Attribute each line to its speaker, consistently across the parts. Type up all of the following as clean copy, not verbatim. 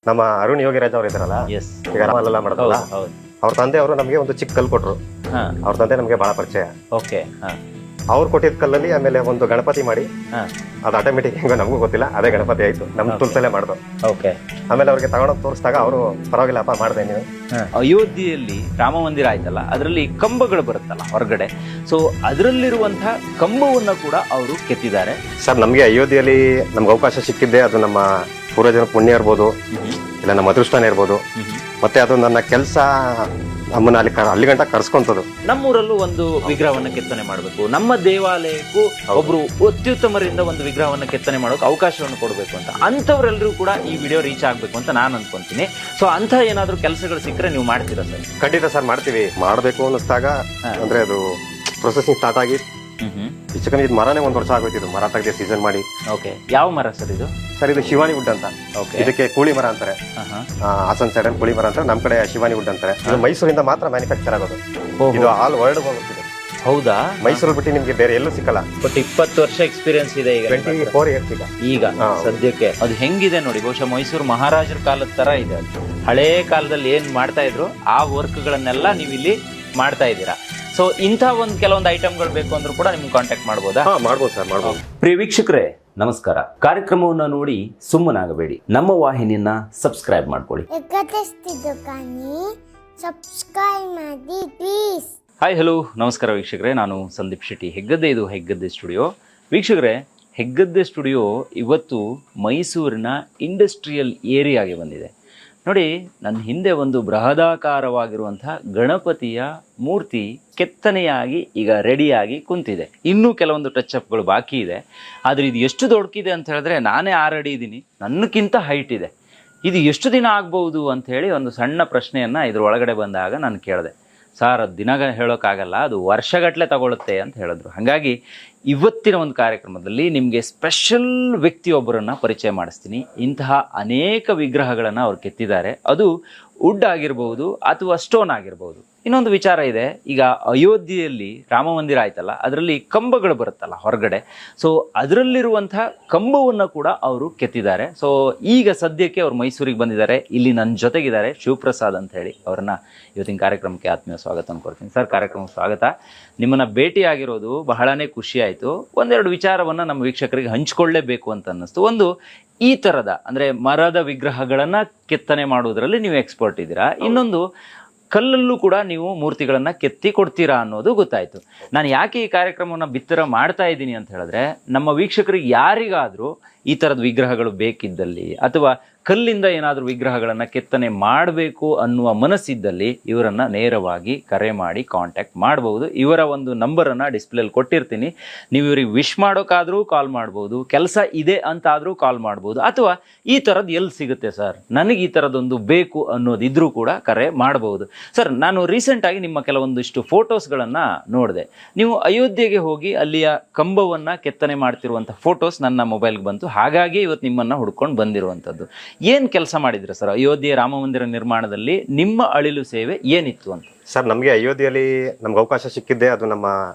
Speaker 1: ನಮ್ಮ ಅರುಣ್ ಯೋಗಿರಾಜ್ ಅವ್ರು ಇದಾರಲ್ಲ,
Speaker 2: ಎಸ್
Speaker 1: ಈಗ ರಾಮಲ್ಲ ಮಾಡ್ತಾರಲ್ಲ,
Speaker 2: ಹೌದು
Speaker 1: ಅವ್ರ ತಂದೆ ಅವರು ನಮಗೆ ಒಂದು ಚಿಕ್ಕ ಕಲ್ಲು ಕೊಟ್ರು.
Speaker 2: ಹಾ
Speaker 1: ಅವ್ರ ತಂದೆ ನಮಗೆ ಬಹಳ ಪರಿಚಯ.
Speaker 2: ಓಕೆ ಹಾ
Speaker 1: ಅವ್ರು ಕೊಟ್ಟಿದ್ದ ಕಲ್ಲಲ್ಲಿ ಆಮೇಲೆ ಒಂದು ಗಣಪತಿ ಮಾಡಿ,
Speaker 2: ಹಾ
Speaker 1: ಅದು ಆಟೋಮೆಟಿಕ್ ಹೆಂಗೋ ನಮಗೂ ಗೊತ್ತಿಲ್ಲ, ಅದೇ ಗಣಪತಿ ಆಯ್ತು. ನಮ್ಮ ತುಲ್ಸಲ್ಲೇ ಮಾಡ್ದು.
Speaker 2: ಓಕೆ
Speaker 1: ಆಮೇಲೆ ಅವ್ರಿಗೆ ತಗೊಂಡೋಗಿ ತೋರಿಸಿದಾಗ ಅವರು ಪರವಾಗಿಲ್ಲಪ್ಪ ಮಾಡಿದೆ ನೀವು.
Speaker 2: ಅಯೋಧ್ಯೆಯಲ್ಲಿ ರಾಮ ಮಂದಿರ ಆಯ್ತಲ್ಲ, ಅದರಲ್ಲಿ ಕಂಬಗಳು ಬರುತ್ತಲ್ಲ ಹೊರಗಡೆ, ಸೊ ಅದರಲ್ಲಿರುವಂತಹ ಕಂಬವನ್ನ ಕೂಡ ಅವರು ಕೆತ್ತಿದ್ದಾರೆ.
Speaker 1: ಸರ್, ನಮಗೆ ಅಯೋಧ್ಯೆಯಲ್ಲಿ ನಮ್ಗೆ ಅವಕಾಶ ಸಿಕ್ಕಿದ್ದೆ ಅದು ನಮ್ಮ ಪೂರ್ವಜನ ಪುಣ್ಯ ಇರ್ಬೋದು, ಇಲ್ಲ ನಮ್ಮ ಅದೃಷ್ಟನೇ ಇರ್ಬೋದು. ಮತ್ತೆ ಅದು ನನ್ನ ಕೆಲಸ ನಮ್ಮನ್ನ ಅಲ್ಲಿ ಗಂಟ ಕರ್ಸ್ಕೊಂತದ್ದು.
Speaker 2: ನಮ್ಮೂರಲ್ಲೂ ಒಂದು ವಿಗ್ರಹವನ್ನ ಕೆತ್ತನೆ ಮಾಡಬೇಕು, ನಮ್ಮ ದೇವಾಲಯಕ್ಕೂ ಒಬ್ರು ಅತ್ಯುತ್ತಮರಿಂದ ಒಂದು ವಿಗ್ರಹವನ್ನ ಕೆತ್ತನೆ ಮಾಡೋಕೆ ಅವಕಾಶವನ್ನು ಕೊಡಬೇಕು ಅಂತ, ಅಂಥವ್ರೆಲ್ಲರೂ ಕೂಡ ಈ ವಿಡಿಯೋ ರೀಚ್ ಆಗ್ಬೇಕು ಅಂತ ನಾನು ಅನ್ಕೊಂತೀನಿ. ಸೊ ಅಂತ ಏನಾದ್ರೂ ಕೆಲಸಗಳು ಸಿಕ್ಕರೆ ನೀವು ಮಾಡ್ತೀರಾ ಸರ್?
Speaker 1: ಖಂಡಿತ ಸರ್, ಮಾಡ್ತೀವಿ. ಮಾಡಬೇಕು ಅನ್ನಿಸ್ದಾಗ ಅಂದ್ರೆ ಅದು ಪ್ರೊಸೆಸಿಂಗ್ ಸ್ಟಾರ್ಟ್ ಆಗಿ ಹೆಚ್ಚು ಕಮ್ಮಿ ಇದು ಮರನೇ 1 ವರ್ಷ ಆಗೋಯ್ತಿದ್ದು, ಮರ ತೆಗೆದು ಸೀಸನ್ ಮಾಡಿ.
Speaker 2: ಓಕೆ, ಯಾವ ಮರ ಸರ್ ಇದು?
Speaker 1: ಸರ್, ಇದು ಶಿವಾನಿ ವುಡ್ ಅಂತ.
Speaker 2: ಓಕೆ,
Speaker 1: ಇದಕ್ಕೆ ಕೂಳಿ ಮರ ಅಂತಾರೆ. ಹಾಸನ್ ಸೈಡ್ ಕೂಳಿ ಮರ ಅಂತಾರೆ, ನಮ್ಮ ಕಡೆ ಶಿವಾನಿ ವುಡ್ ಅಂತಾರೆ. ಇದು ಮೈಸೂರಿಂದ ಮಾತ್ರ ಮ್ಯಾನುಫ್ಯಾಕ್ಚರ್ ಆಗೋದು. ಇದು ಆಲ್ ವರ್ಲ್ಡ್ ಹೋಗ್ತಿದೆ.
Speaker 2: ಹೌದಾ?
Speaker 1: ಮೈಸೂರು ಬಿಟ್ಟು ನಿಮ್ಗೆ ಬೇರೆ ಎಲ್ಲೂ ಸಿಕ್ಕಲ್ಲ.
Speaker 2: ಬಟ್ 20 ವರ್ಷ ಎಕ್ಸ್ಪೀರಿಯನ್ಸ್ ಇದೆ ಈಗ.
Speaker 1: 24 ಇಯರ್ಸ್ ಈಗ
Speaker 2: ಸದ್ಯಕ್ಕೆ. ಅದು ಹೆಂಗಿದೆ ನೋಡಿ, ಬಹುಶಃ ಮೈಸೂರು ಮಹಾರಾಜರ ಕಾಲದ ತರ ಇದೆ ಅದು. ಹಳೇ ಕಾಲದಲ್ಲಿ ಏನ್ ಮಾಡ್ತಾ ಇದ್ರು ಆ ವರ್ಕ್ ಗಳನ್ನೆಲ್ಲ ನೀವು ಇಲ್ಲಿ ಮಾಡ್ತಾ ಇದ್ದೀರಾ. ಸೊ ಇಂಥ ಒಂದು ಕೆಲವೊಂದು ಐಟಮ್ಗಳು ಬೇಕು ಅಂದ್ರೂ ಕೂಡ ನಿಮ್ಗೆ ಕಾಂಟ್ಯಾಕ್ಟ್ ಮಾಡ್ಬೋದಾ?
Speaker 1: ಮಾಡ್ಬೋದು ಸರ್, ಮಾಡ್ಬೋದು.
Speaker 2: ಪ್ರಿಯ ವೀಕ್ಷಕರೇ ನಮಸ್ಕಾರ. ಕಾರ್ಯಕ್ರಮವನ್ನು ನೋಡಿ ಸುಮ್ಮನಾಗಬೇಡಿ, ನಮ್ಮ ವಾಹಿನಿಯನ್ನ ಸಬ್ಸ್ಕ್ರೈಬ್ ಮಾಡ್ಕೊಳ್ಳಿ.
Speaker 3: ಸಬ್ಸ್ಕ್ರೈಬ್ ಮಾಡಿ ಪ್ಲೀಸ್.
Speaker 2: ಹಾಯ್ ಹಲೋ ನಮಸ್ಕಾರ ವೀಕ್ಷಕರೇ, ನಾನು ಸಂದೀಪ್ ಶೆಟ್ಟಿ, ಹೆಗ್ಗದ್ದೆ. ಇದು ಹೆಗ್ಗದ್ದೆ ಸ್ಟುಡಿಯೋ. ವೀಕ್ಷಕರೇ, ಹೆಗ್ಗದ್ದೆ ಸ್ಟುಡಿಯೋ ಇವತ್ತು ಮೈಸೂರಿನ ಇಂಡಸ್ಟ್ರಿಯಲ್ ಏರಿಯಾಗೆ ಬಂದಿದೆ. ನೋಡಿ, ನನ್ನ ಹಿಂದೆ ಒಂದು ಬೃಹದಾಕಾರವಾಗಿರುವಂತಹ ಗಣಪತಿಯ ಮೂರ್ತಿ ಕೆತ್ತನೆಯಾಗಿ ಈಗ ರೆಡಿಯಾಗಿ ಕುಂತಿದೆ. ಇನ್ನೂ ಕೆಲವೊಂದು ಟಚ್ ಅಪ್ಗಳು ಬಾಕಿ ಇದೆ. ಆದರೆ ಇದು ಎಷ್ಟು ದೊಡ್ಡಕಿದೆ ಅಂತ ಹೇಳಿದ್ರೆ, ನಾನೇ 6 ಅಡಿ ಇದ್ದೀನಿ, ನನ್ನಕ್ಕಿಂತ ಹೈಟ್ ಇದೆ. ಇದು ಎಷ್ಟು ದಿನ ಆಗ್ಬೋದು ಅಂತ ಹೇಳಿ ಒಂದು ಸಣ್ಣ ಪ್ರಶ್ನೆಯನ್ನು ಇದ್ರ ಒಳಗಡೆ ಬಂದಾಗ ನಾನು ಕೇಳಿದೆ. ಸರ್, ಅದು ದಿನ ಹೇಳೋಕ್ಕಾಗಲ್ಲ, ಅದು ವರ್ಷಗಟ್ಟಲೆ ತಗೊಳುತ್ತೆ ಅಂತ ಹೇಳಿದ್ರು. ಹಾಗಾಗಿ ಇವತ್ತಿನ ಒಂದು ಕಾರ್ಯಕ್ರಮದಲ್ಲಿ ನಿಮಗೆ ಸ್ಪೆಷಲ್ ವ್ಯಕ್ತಿಯೊಬ್ಬರನ್ನು ಪರಿಚಯ ಮಾಡಿಸ್ತೀನಿ. ಇಂತಹ ಅನೇಕ ವಿಗ್ರಹಗಳನ್ನು ಅವ್ರು ಕೆತ್ತಿದ್ದಾರೆ. ಅದು ವುಡ್ ಆಗಿರ್ಬೋದು ಅಥವಾ ಸ್ಟೋನ್ ಆಗಿರ್ಬೋದು. ಇನ್ನೊಂದು ವಿಚಾರ ಇದೆ, ಈಗ ಅಯೋಧ್ಯೆಯಲ್ಲಿ ರಾಮ ಮಂದಿರ ಆಯ್ತಲ್ಲ, ಅದರಲ್ಲಿ ಕಂಬಗಳು ಬರುತ್ತಲ್ಲ ಹೊರಗಡೆ, ಸೊ ಅದರಲ್ಲಿರುವಂತಹ ಕಂಬವನ್ನು ಕೂಡ ಅವರು ಕೆತ್ತಿದ್ದಾರೆ. ಸೊ ಈಗ ಸದ್ಯಕ್ಕೆ ಅವ್ರು ಮೈಸೂರಿಗೆ ಬಂದಿದ್ದಾರೆ. ಇಲ್ಲಿ ನನ್ನ ಜೊತೆಗಿದ್ದಾರೆ ಶಿವಪ್ರಸಾದ್ ಅಂತ ಹೇಳಿ. ಅವ್ರನ್ನ ಇವತ್ತಿನ ಕಾರ್ಯಕ್ರಮಕ್ಕೆ ಆತ್ಮೀಯ ಸ್ವಾಗತ ಅನ್ಕೊಳ್ತೀನಿ. ಸರ್, ಕಾರ್ಯಕ್ರಮಕ್ಕೆ ಸ್ವಾಗತ. ನಿಮ್ಮನ್ನು ಭೇಟಿಯಾಗಿರೋದು ಬಹಳನೇ ಖುಷಿ ಆಯಿತು. ಒಂದೆರಡು ವಿಚಾರವನ್ನು ನಮ್ಮ ವೀಕ್ಷಕರಿಗೆ ಹಂಚಿಕೊಳ್ಳೇಬೇಕು ಅಂತ ಅನ್ನಿಸ್ತು. ಒಂದು, ಈ ಥರದ ಅಂದರೆ ಮರದ ವಿಗ್ರಹಗಳನ್ನು ಕೆತ್ತನೆ ಮಾಡುವುದರಲ್ಲಿ ನೀವು ಎಕ್ಸ್ಪರ್ಟ್ ಇದ್ದೀರಾ. ಇನ್ನೊಂದು, ಕಲ್ಲಲ್ಲೂ ಕೂಡ ನೀವು ಮೂರ್ತಿಗಳನ್ನು ಕೆತ್ತಿ ಕೊಡ್ತೀರಾ ಅನ್ನೋದು ಗೊತ್ತಾಯಿತು. ನಾನು ಯಾಕೆ ಈ ಕಾರ್ಯಕ್ರಮವನ್ನು ಬಿತ್ತರ ಮಾಡ್ತಾ ಇದ್ದೀನಿ ಅಂತ ಹೇಳಿದ್ರೆ, ನಮ್ಮ ವೀಕ್ಷಕರಿಗೆ ಯಾರಿಗಾದರೂ ಈ ಥರದ ವಿಗ್ರಹಗಳು ಬೇಕಿದ್ದಲ್ಲಿ ಅಥವಾ ಕಲ್ಲಿಂದ ಏನಾದರೂ ವಿಗ್ರಹಗಳನ್ನು ಕೆತ್ತನೆ ಮಾಡಬೇಕು ಅನ್ನುವ ಮನಸ್ಸಿದ್ದಲ್ಲಿ ಇವರನ್ನು ನೇರವಾಗಿ ಕರೆ ಮಾಡಿ ಕಾಂಟ್ಯಾಕ್ಟ್ ಮಾಡ್ಬೋದು. ಇವರ ಒಂದು ನಂಬರನ್ನು ಡಿಸ್ಪ್ಲೇಲಿ ಕೊಟ್ಟಿರ್ತೀನಿ. ನೀವು ಇವ್ರಿಗೆ ವಿಶ್ ಮಾಡೋಕ್ಕಾದರೂ ಕಾಲ್ ಮಾಡ್ಬೋದು, ಕೆಲಸ ಇದೆ ಅಂತಾದರೂ ಕಾಲ್ ಮಾಡ್ಬೋದು, ಅಥವಾ ಈ ಥರದ್ದು ಎಲ್ಲಿ ಸಿಗುತ್ತೆ ಸರ್, ನನಗೆ ಈ ಥರದ್ದೊಂದು ಬೇಕು ಅನ್ನೋದಿದ್ರೂ ಕೂಡ ಕರೆ ಮಾಡ್ಬೋದು. ಸರ್, ನಾನು ರೀಸೆಂಟಾಗಿ ನಿಮ್ಮ ಕೆಲವೊಂದಿಷ್ಟು ಫೋಟೋಸ್ಗಳನ್ನು ನೋಡಿದೆ. ನೀವು ಅಯೋಧ್ಯೆಗೆ ಹೋಗಿ ಅಲ್ಲಿಯ ಕಂಬವನ್ನು ಕೆತ್ತನೆ ಮಾಡ್ತಿರುವಂಥ ಫೋಟೋಸ್ ನನ್ನ ಮೊಬೈಲ್ಗೆ ಬಂತು. ಹಾಗಾಗಿ ಇವತ್ತು ನಿಮ್ಮನ್ನು ಹುಡ್ಕೊಂಡು ಬಂದಿರುವಂಥದ್ದು. ಏನು ಕೆಲಸ ಮಾಡಿದ್ರೆ ಸರ್ ಅಯೋಧ್ಯೆ ರಾಮ ಮಂದಿರ ನಿರ್ಮಾಣದಲ್ಲಿ? ನಿಮ್ಮ ಅಳಿಲು ಸೇವೆ ಏನಿತ್ತು ಅಂತ?
Speaker 1: ಸರ್, ನಮಗೆ ಅಯೋಧ್ಯೆಯಲ್ಲಿ ನಮ್ಗೆ ಅವಕಾಶ ಸಿಕ್ಕಿದ್ದೆ ಅದು ನಮ್ಮ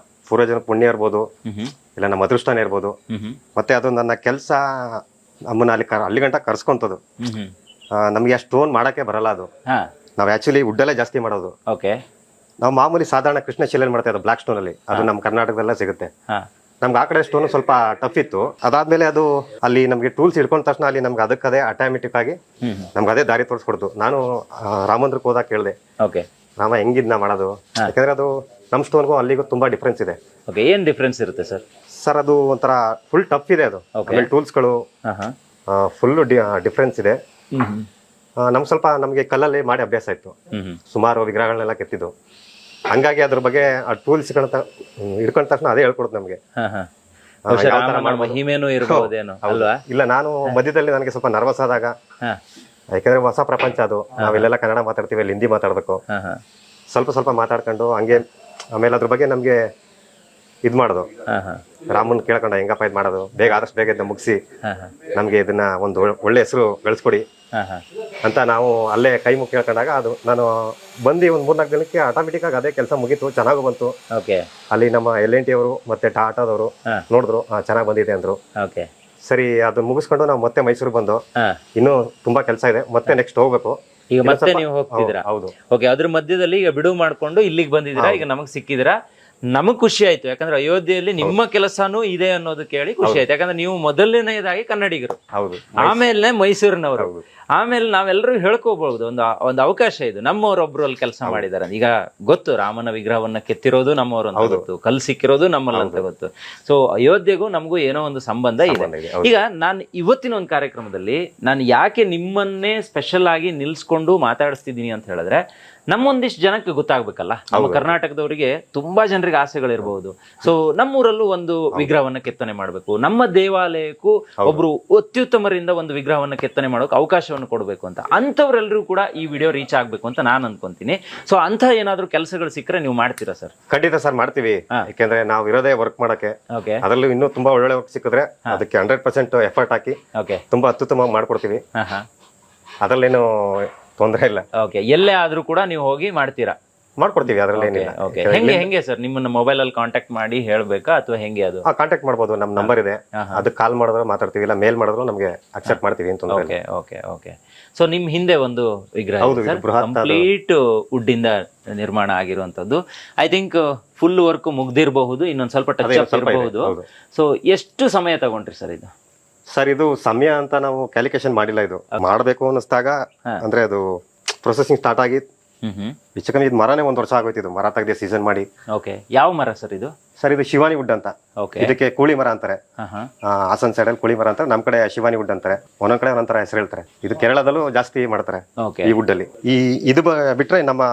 Speaker 1: ಪೂರ್ವಜನ ಪುಣ್ಯ ಇರ್ಬೋದು, ಇಲ್ಲ ನಮ್ಮ ಅದೃಷ್ಟನೇ ಇರ್ಬೋದು. ಮತ್ತೆ ಅದು ನನ್ನ ಕೆಲಸ ನಮ್ಮನ್ನ ಅಲ್ಲಿ ಗಂಟ ಕರ್ಸ್ಕೊಂತದ್ದು. ನಮ್ಗೆ ಆ ಸ್ಟೋನ್ ಮಾಡಕ್ಕೆ ಬರಲ್ಲ. ಅದು ನಾವು ಆಕ್ಚುಲಿ ವುಡ್ಡಲ್ಲೇ ಜಾಸ್ತಿ ಮಾಡೋದು.
Speaker 2: ಓಕೆ,
Speaker 1: ನಾವು ಮಾಮೂಲಿ ಸಾಧಾರಣ ಕೃಷ್ಣ ಶಿಲೆಯಲ್ಲಿ ಮಾಡ್ತಾ ಇದ್ದು ಬ್ಲಾಕ್ ಸ್ಟೋನ್ ಅಲ್ಲಿ. ಅದು ನಮ್ಮ ಕರ್ನಾಟಕದಲ್ಲೇ ಸಿಗುತ್ತೆ. ನಮ್ಗೆ ಆ ಕಡೆ ಸ್ಟೋನ್ ಸ್ವಲ್ಪ ಟಫ್ ಇತ್ತು. ಅದಾದ್ಮೇಲೆ ಅದು ಅಲ್ಲಿ ನಮ್ಗೆ ಟೂಲ್ಸ್ ಹಿಡ್ಕೊಂಡ ತಕ್ಷಣ ಅಲ್ಲಿ ನಮ್ಗೆ ಅದಕ್ಕದೇ ಆಟೋಮೆಟಿಕ್ ಆಗಿ ನಮ್ಗೆ ಅದೇ ದಾರಿ ತೋರಿಸ್ಕೊಡ್ತು. ನಾನು ರಾಮಂದ್ರಕ್ಕೆ ಹೋದಾಗ ಕೇಳಿದೆ,
Speaker 2: ಓಕೆ
Speaker 1: ರಾಮ ಹೆಂಗಿದ್ನ ಮಾಡೋದು? ಯಾಕಂದ್ರೆ ಅದು ನಮ್ಮ ಸ್ಟೋನ್ಗೂ ಅಲ್ಲಿಗೂ ತುಂಬಾ ಡಿಫ್ರೆನ್ಸ್ ಇದೆ.
Speaker 2: ಓಕೆ, ಏನು ಡಿಫ್ರೆನ್ಸ್ ಇರುತ್ತೆ ಸರ್?
Speaker 1: ಸರ್, ಅದು ಒಂಥರ ಫುಲ್ ಟಫ್ ಇದೆ. ಅದು ಆಮೇಲೆ ಟೂಲ್ಸ್ಗಳು ಫುಲ್ ಡಿಫ್ರೆನ್ಸ್ ಇದೆ. ನಮ್ಗೆ ಸ್ವಲ್ಪ ನಮಗೆ ಕಲ್ಲಲ್ಲಿ ಮಾಡಿ ಅಭ್ಯಾಸ ಇತ್ತು, ಸುಮಾರು ವಿಗ್ರಹಗಳನ್ನೆಲ್ಲ ಕೆತ್ತಿದ್ದು. ಹಂಗಾಗಿ ಅದ್ರ ಬಗ್ಗೆ ಆ ಟೂಲ್ಸ್ ಹಿಡ್ಕೊಂಡ ತಕ್ಷಣ ಅದೇ ಹೇಳ್ಕೊಡುತ್ತೆ ನಮ್ಗೆ.
Speaker 2: ಮಹಿಮೇನೂ ಇರಬಹುದೇನೋ ಅಲ್ವಾ?
Speaker 1: ಇಲ್ಲ, ನಾನು ಮಧ್ಯದಲ್ಲಿ ನನಗೆ ಸ್ವಲ್ಪ ನರ್ವಸ್ ಆದಾಗ, ಯಾಕಂದ್ರೆ ಹೊಸ ಪ್ರಪಂಚ ಅದು, ನಾವೆಲ್ಲೆಲ್ಲ ಕನ್ನಡ ಮಾತಾಡ್ತೀವಿ, ಅಲ್ಲಿ ಹಿಂದಿ ಮಾತಾಡ್ಬೇಕು. ಸ್ವಲ್ಪ ಮಾತಾಡ್ಕೊಂಡು ಹಂಗೆ ಆಮೇಲೆ ಅದ್ರ ಬಗ್ಗೆ ನಮ್ಗೆ ಇದ್ ಮಾಡೋದು. ರಾಮನ್ ಕೇಳ್ಕೊಂಡ ಹೆಂಗಪ್ಪ ಇದ್ ಮಾಡೋದು, ಆದಷ್ಟು ಬೇಗ ಇದನ್ನ ಮುಗಿಸಿ ನಮ್ಗೆ ಇದನ್ನ ಒಂದು ಒಳ್ಳೆ ಹೆಸರು ಗಳಿಸ್ಕೊಡಿ ಅಂತ ನಾವು ಅಲ್ಲೇ ಕೈ ಮುಗಿ ಕೇಳ್ಕೊಂಡಾಗ, ಅದು ನಾನು ಬಂದು ಒಂದು 3-4 ದಿನಕ್ಕೆ ಆಟೋಮೆಟಿಕ್ ಆಗಿ ಅದೇ ಕೆಲಸ ಮುಗೀತು. ಚೆನ್ನಾಗೂ ಬಂತು. ಅಲ್ಲಿ ನಮ್ಮ LNT ಅವರು ಮತ್ತೆ ಟಾಟಾದವರು ನೋಡಿದ್ರು, ಚೆನ್ನಾಗಿ ಬಂದಿದೆ ಅಂದ್ರು. ಸರಿ ಅದು ಮುಗಿಸ್ಕೊಂಡು ನಾವು ಮತ್ತೆ ಮೈಸೂರು ಬಂದು
Speaker 2: ಹಾ
Speaker 1: ಇನ್ನೂ ತುಂಬಾ ಕೆಲಸ ಇದೆ, ಮತ್ತೆ ನೆಕ್ಸ್ಟ್ ಹೋಗ್ಬೇಕು.
Speaker 2: ಈಗ ಮತ್ತೆ ನೀವು ಹೋಗ್ತಿದ್ದೀರಾ?
Speaker 1: ಹೌದು.
Speaker 2: ಓಕೆ, ಅದ್ರ ಮಧ್ಯದಲ್ಲಿ ಈಗ ಬಿಡುವು ಮಾಡ್ಕೊಂಡು ಇಲ್ಲಿಗೆ ಬಂದಿದ್ದೀರಾ, ಈಗ ನಮಗ್ ಸಿಕ್ಕಿದಿರಾ, ನಮಗ್ ಖುಷಿ ಆಯ್ತು. ಯಾಕಂದ್ರೆ ಅಯೋಧ್ಯೆಯಲ್ಲಿ ನಿಮ್ಮ ಕೆಲಸನೂ ಇದೆ ಅನ್ನೋದು ಕೇಳಿ ಖುಷಿ ಆಯ್ತು. ಯಾಕಂದ್ರೆ ನೀವು ಮೊದಲನೇದಾಗಿ ಕನ್ನಡಿಗರು,
Speaker 1: ಹೌದು,
Speaker 2: ಆಮೇಲೆ ಮೈಸೂರಿನವರು, ಆಮೇಲೆ ನಾವೆಲ್ಲರೂ ಹೇಳ್ಕೋಬಹುದು ಒಂದು ಅವಕಾಶ ಇದು. ನಮ್ಮವರೊಬ್ರು ಅಲ್ಲಿ ಕೆಲಸ ಮಾಡಿದ್ದಾರೆ. ಈಗ ಗೊತ್ತು, ರಾಮನ ವಿಗ್ರಹವನ್ನ ಕೆತ್ತಿರೋದು ನಮ್ಮವರು ಅಂತ ಗೊತ್ತು, ಕಲ್ ಸಿಕ್ಕಿರೋದು ನಮ್ಮಲ್ಲಿ ಅಂತ ಗೊತ್ತು. ಸೊ ಅಯೋಧ್ಯೆಗೂ ನಮಗೂ ಏನೋ ಒಂದು ಸಂಬಂಧ ಇದೆ. ಈಗ ನಾನು ಇವತ್ತಿನ ಒಂದು ಕಾರ್ಯಕ್ರಮದಲ್ಲಿ ನಾನು ಯಾಕೆ ನಿಮ್ಮನ್ನೇ ಸ್ಪೆಷಲ್ ಆಗಿ ನಿಲ್ಸ್ಕೊಂಡು ಮಾತಾಡಿಸ್ತಿದ್ದೀನಿ ಅಂತ ಹೇಳಿದ್ರೆ, ನಮ್ಮೊಂದಿಷ್ಟು ಜನಕ್ಕೆ ಗೊತ್ತಾಗ್ಬೇಕಲ್ಲ. ನಮ್ಮ ಕರ್ನಾಟಕದವರಿಗೆ ತುಂಬಾ ಜನರಿಗೆ ಆಸೆಗಳಿರ್ಬಹುದು. ಸೊ ನಮ್ಮೂರಲ್ಲೂ ಒಂದು ವಿಗ್ರಹವನ್ನ ಕೆತ್ತನೆ ಮಾಡ್ಬೇಕು, ನಮ್ಮ ದೇವಾಲಯಕ್ಕೂ ಒಬ್ರು ಅತ್ಯುತ್ತಮರಿಂದ ಒಂದು ವಿಗ್ರಹವನ್ನ ಕೆತ್ತನೆ ಮಾಡೋಕೆ ಅವಕಾಶವನ್ನು ಕೊಡಬೇಕು ಅಂತ, ಅಂಥವ್ರೆಲ್ಲರೂ ಕೂಡ ಈ ವಿಡಿಯೋ ರೀಚ್ ಆಗ್ಬೇಕು ಅಂತ ನಾನು ಅನ್ಕೊಂತೀನಿ. ಸೊ ಅಂತ ಏನಾದ್ರು ಕೆಲಸಗಳು ಸಿಕ್ಕರೆ ನೀವು ಮಾಡ್ತೀರಾ ಸರ್?
Speaker 1: ಖಂಡಿತ ಸರ್, ಮಾಡ್ತೀವಿ. ಯಾಕೆಂದ್ರೆ ನಾವು ಇರೋದೇ ವರ್ಕ್ ಮಾಡಕ್ಕೆ.
Speaker 2: ಓಕೆ,
Speaker 1: ಅದರಲ್ಲೂ ಇನ್ನೂ ತುಂಬಾ ಒಳ್ಳೆ ವರ್ಕ್ ಸಿಕ್ಕಿದ್ರೆ ಅದಕ್ಕೆ 100% ಎಫರ್ಟ್ ಹಾಕಿ
Speaker 2: ಓಕೆ,
Speaker 1: ತುಂಬಾ ಅತ್ಯುತ್ತಮವಾಗಿ ಮಾಡ್ಕೊಡ್ತೀವಿ.
Speaker 2: ಹಾ,
Speaker 1: ಅದರಲ್ಲೇನು ತೊಂದರೆ ಇಲ್ಲ.
Speaker 2: ಓಕೆ, ಎಲ್ಲೇ ಆದ್ರೂ ಕೂಡ ನೀವು ಹೋಗಿ ಮಾಡ್ತೀರಾ?
Speaker 1: ಮಾಡ್ಕೊಡ್ತೀವಿ, ಅದ್ರಲ್ಲೇನಿಲ್ಲ.
Speaker 2: ಓಕೆ, ಹೆಂಗೆ ಸರ್ ನಿಮ್ಮನ್ನ ಮೊಬೈಲ್ ಅಲ್ಲಿ ಕಾಂಟ್ಯಾಕ್ಟ್ ಮಾಡಿ ಹೇಳ್ಬೇಕಾ ಅಥವಾ ಹೆಂಗೆ ಅದು?
Speaker 1: ಕಾಂಟ್ಯಾಕ್ಟ್ ಮಾಡ್ಬೋದು, ನಮ್ ನಂಬರ್ ಇದೆ, ಅದಕ್ಕೆ ಕಾಲ್ ಮಾಡಿದ್ರೆ ಮಾತಾಡ್ತೀವಿ, ಇಲ್ಲ ಮೇಲ್ ಮಾಡಿದ್ರು ನಮ್ಗೆ ಅಕ್ಸೆಪ್ಟ್ ಮಾಡ್ತೀವಿ ಅಂತ.
Speaker 2: Okay okay okay. ಸೊ ನಿಮ್ ಹಿಂದೆ ಒಂದು ವಿಗ್ರಹ ಕಂಪ್ಲೀಟ್ ವುಡ್ ಇಂದ ನಿರ್ಮಾಣ ಆಗಿರುವಂತದ್ದು. ಐ ಥಿಂಕ್ ಫುಲ್ ವರ್ಕ್ ಮುಗ್ದಿರಬಹುದು, ಇನ್ನೊಂದ್ ಸ್ವಲ್ಪ ಟಚ್ ಅಪ್ ಇರಬಹುದು. ಸೊ ಎಷ್ಟು ಸಮಯ ತಗೊಂಡ್ರಿ ಸರ್ ಇದು?
Speaker 1: ಸರ್ ಇದು ಸಮಯ ಅಂತ ನಾವು ಕ್ಯಾಲ್ಕುಲೇಷನ್ ಮಾಡಿಲ್ಲ. ಇದು ಮಾಡಬೇಕು ಅನ್ನಿಸ್ದಾಗ ಅಂದ್ರೆ ಅದು ಪ್ರೊಸೆಸಿಂಗ್ ಸ್ಟಾರ್ಟ್ ಆಗಿ ಹೆಚ್ಚು ಕಮ್ಮಿ ಇದು ಮರನೇ 1 ವರ್ಷ ಆಗೋಯ್ತು. ಇದು ಮರ ತೆಗೆದೇ ಸೀಸನ್ ಮಾಡಿ.
Speaker 2: ಓಕೆ, ಯಾವ ಮರ ಸರ್ ಇದು?
Speaker 1: ಸರ್ ಇದು ಶಿವಾನಿ ವುಡ್ ಅಂತ.
Speaker 2: ಓಕೆ,
Speaker 1: ಇದಕ್ಕೆ ಕೂಳಿ ಮರ ಅಂತಾರೆ. ಹಾಸನ್ ಸೈಡ್ ಅಲ್ಲಿ ಕೂಳಿ ಮರ ಅಂತಾರೆ, ನಮ್ ಕಡೆ ಶಿವಾನಿ ವುಡ್ ಅಂತಾರೆ, ಒಂದೊಂದ್ ಕಡೆ ಒಂಥರ ಹೆಸರು ಹೇಳ್ತಾರೆ. ಇದು ಕೇರಳದಲ್ಲೂ ಜಾಸ್ತಿ ಮಾಡ್ತಾರೆ ಈ ವುಡ್ ಅಲ್ಲಿ. ಇದು ಬಿಟ್ರೆ ನಮ್ಮ